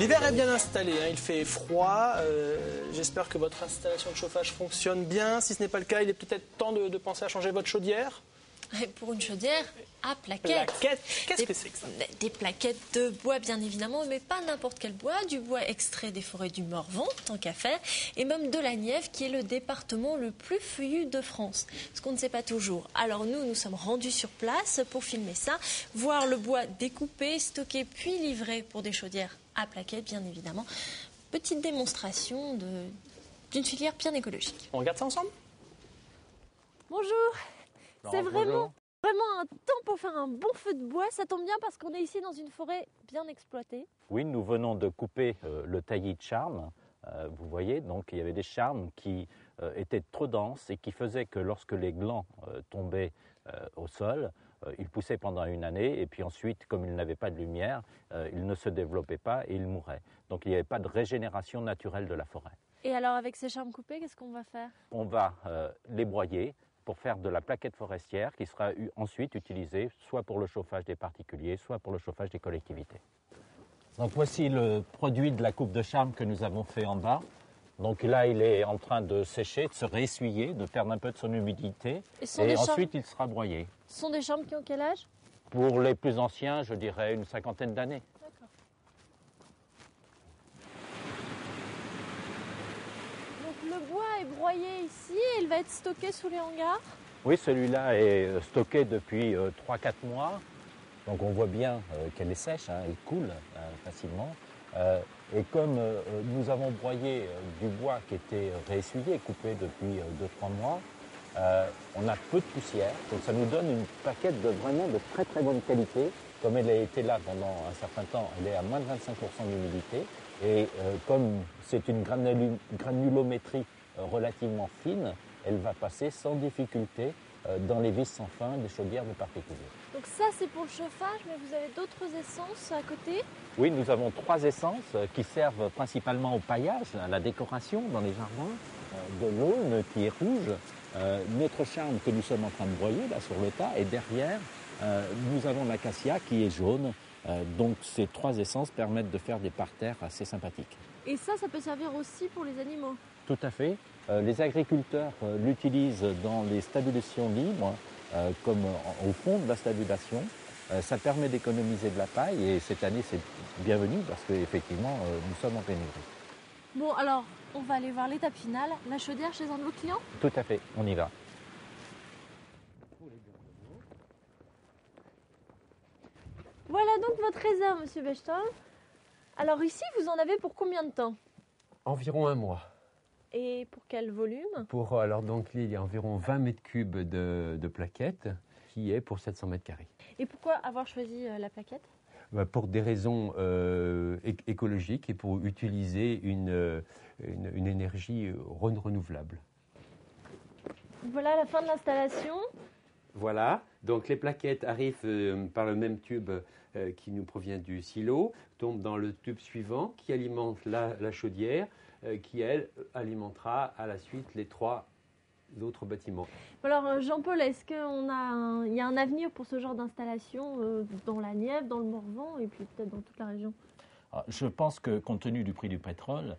L'hiver est bien installé, hein, il fait froid. J'espère que votre installation de chauffage fonctionne bien. Si ce n'est pas le cas, il est peut-être temps de penser à changer votre chaudière. Et pour une chaudière à plaquettes. Plaquettes. Qu'est-ce que c'est que ça? Des plaquettes de bois, bien évidemment, mais pas n'importe quel bois. Du bois extrait des forêts du Morvan, tant qu'à faire, et même de la Nièvre, qui est le département le plus feuillu de France. Ce qu'on ne sait pas toujours. Alors nous sommes rendus sur place pour filmer ça, voir le bois découpé, stocké, puis livré pour des chaudières à plaquettes, bien évidemment. Petite démonstration d'une filière bien écologique. On regarde ça ensemble? Bonjour. C'est vraiment un temps pour faire un bon feu de bois. Ça tombe bien parce qu'on est ici dans une forêt bien exploitée. Oui, nous venons de couper le taillis de charme. Vous voyez, donc il y avait des charmes qui étaient trop denses et qui faisaient que lorsque les glands tombaient au sol, ils poussaient pendant une année et puis ensuite, comme ils n'avaient pas de lumière, ils ne se développaient pas et ils mouraient. Donc il n'y avait pas de régénération naturelle de la forêt. Et alors avec ces charmes coupés, qu'est-ce qu'on va faire? On va les broyer pour faire de la plaquette forestière qui sera ensuite utilisée soit pour le chauffage des particuliers, soit pour le chauffage des collectivités. Donc voici le produit de la coupe de charme que nous avons fait en bas. Donc là, il est en train de sécher, de se réessuyer, de perdre un peu de son humidité. Et ensuite, il sera broyé. Ce sont des charmes qui ont quel âge? Pour les plus anciens, je dirais une 50aine d'années. D'accord. Donc le bois est broyé ici et il va être stocké sous les hangars? Oui, celui-là est stocké depuis 3-4 mois. Donc on voit bien qu'elle est sèche, hein, elle coule facilement. Et comme nous avons broyé du bois qui était réessuyé, coupé depuis 2-3 mois, on a peu de poussière. Donc ça nous donne une plaquette vraiment de très très bonne qualité. Comme elle a été là pendant un certain temps, elle est à moins de 25% d'humidité. Et comme c'est une granulométrie relativement fine, elle va passer sans difficulté dans les vis sans fin des chaudières de particuliers. Donc ça c'est pour le chauffage, mais vous avez d'autres essences à côté? Oui, nous avons 3 essences qui servent principalement au paillage, à la décoration dans les jardins. De l'aulne qui est rouge, notre charme que nous sommes en train de broyer là sur le tas, et derrière nous avons l'acacia qui est jaune. Donc ces 3 essences permettent de faire des parterres assez sympathiques. Et ça peut servir aussi pour les animaux? Tout à fait. Les agriculteurs l'utilisent dans les stabulations libres, comme au fond de la stabulation. Ça permet d'économiser de la paille et cette année c'est bienvenu parce qu'effectivement nous sommes en pénurie. Bon alors, on va aller voir l'étape finale, la chaudière chez un de vos clients? Tout à fait, on y va. Voilà donc votre réserve, Monsieur Bechtel. Alors ici, vous en avez pour combien de temps? Environ 1 mois. Et pour quel volume? Alors donc il y a environ 20 mètres cubes de plaquettes qui est pour 700 mètres carrés. Et pourquoi avoir choisi la plaquette? Pour des raisons écologiques et pour utiliser une énergie renouvelable. Voilà la fin de l'installation. Voilà, donc les plaquettes arrivent par le même tube qui nous provient du silo, tombent dans le tube suivant qui alimente la chaudière, qui elle alimentera à la suite les 3 autres bâtiments. Alors Jean-Paul, est-ce qu'il y a un avenir pour ce genre d'installation dans la Nièvre, dans le Morvan et puis peut-être dans toute la région? Je pense que compte tenu du prix du pétrole,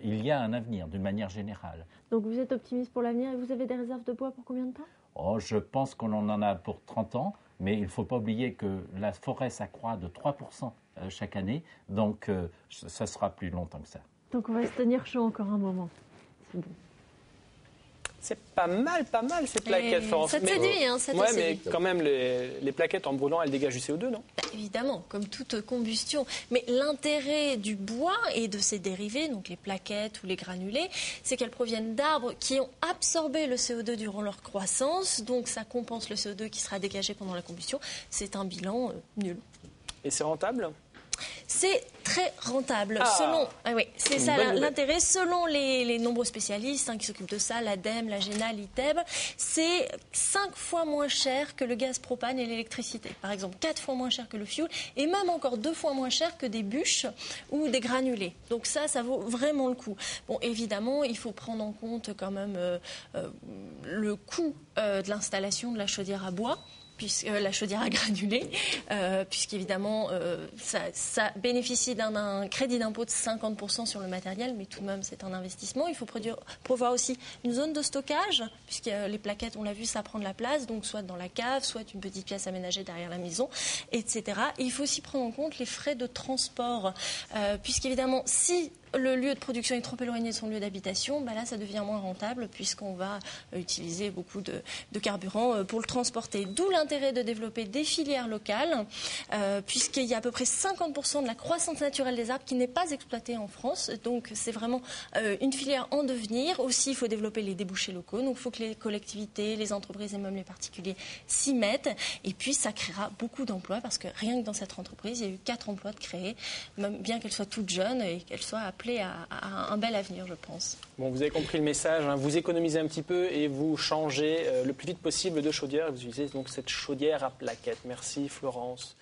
il y a un avenir d'une manière générale. Donc vous êtes optimiste pour l'avenir et vous avez des réserves de bois pour combien de temps? Je pense qu'on en a pour 30 ans, mais il ne faut pas oublier que la forêt s'accroît de 3% chaque année, donc ça sera plus longtemps que ça. Donc on va se tenir chaud encore un moment. C'est bon. C'est pas mal ces plaquettes. Ça te séduit, hein, ça te séduit. Mais quand même, les plaquettes en brûlant, elles dégagent du CO2, non? Évidemment, comme toute combustion. Mais l'intérêt du bois et de ses dérivés, donc les plaquettes ou les granulés, c'est qu'elles proviennent d'arbres qui ont absorbé le CO2 durant leur croissance. Donc ça compense le CO2 qui sera dégagé pendant la combustion. C'est un bilan nul. Et c'est rentable? C'est très rentable. C'est ça l'intérêt. Selon les nombreux spécialistes qui s'occupent de ça, l'ADEME, la GENA, l'ITEB, c'est 5 fois moins cher que le gaz propane et l'électricité. Par exemple, 4 fois moins cher que le fioul et même encore 2 fois moins cher que des bûches ou des granulés. Donc ça vaut vraiment le coup. Bon, évidemment, il faut prendre en compte quand même le coût de l'installation de la chaudière à bois. puisque la chaudière à granulés, puisqu'évidemment, ça bénéficie d'un crédit d'impôt de 50% sur le matériel, mais tout de même, c'est un investissement. Il faut prévoir aussi une zone de stockage, puisque les plaquettes, on l'a vu, ça prend de la place, donc soit dans la cave, soit une petite pièce aménagée derrière la maison, etc. Et il faut aussi prendre en compte les frais de transport, puisqu'évidemment, si le lieu de production est trop éloigné de son lieu d'habitation, là, ça devient moins rentable puisqu'on va utiliser beaucoup de carburant pour le transporter. D'où l'intérêt de développer des filières locales, puisqu'il y a à peu près 50% de la croissance naturelle des arbres qui n'est pas exploitée en France. Donc, c'est vraiment une filière en devenir. Aussi, il faut développer les débouchés locaux. Donc, il faut que les collectivités, les entreprises et même les particuliers s'y mettent. Et puis, ça créera beaucoup d'emplois parce que rien que dans cette entreprise, il y a eu 4 emplois de créés, même bien qu'elle soit toute jeune et qu'elle soit appelée à un bel avenir, je pense. Bon, vous avez compris le message, hein. Vous économisez un petit peu et vous changez le plus vite possible de chaudière. Vous utilisez donc cette chaudière à plaquettes. Merci Florence.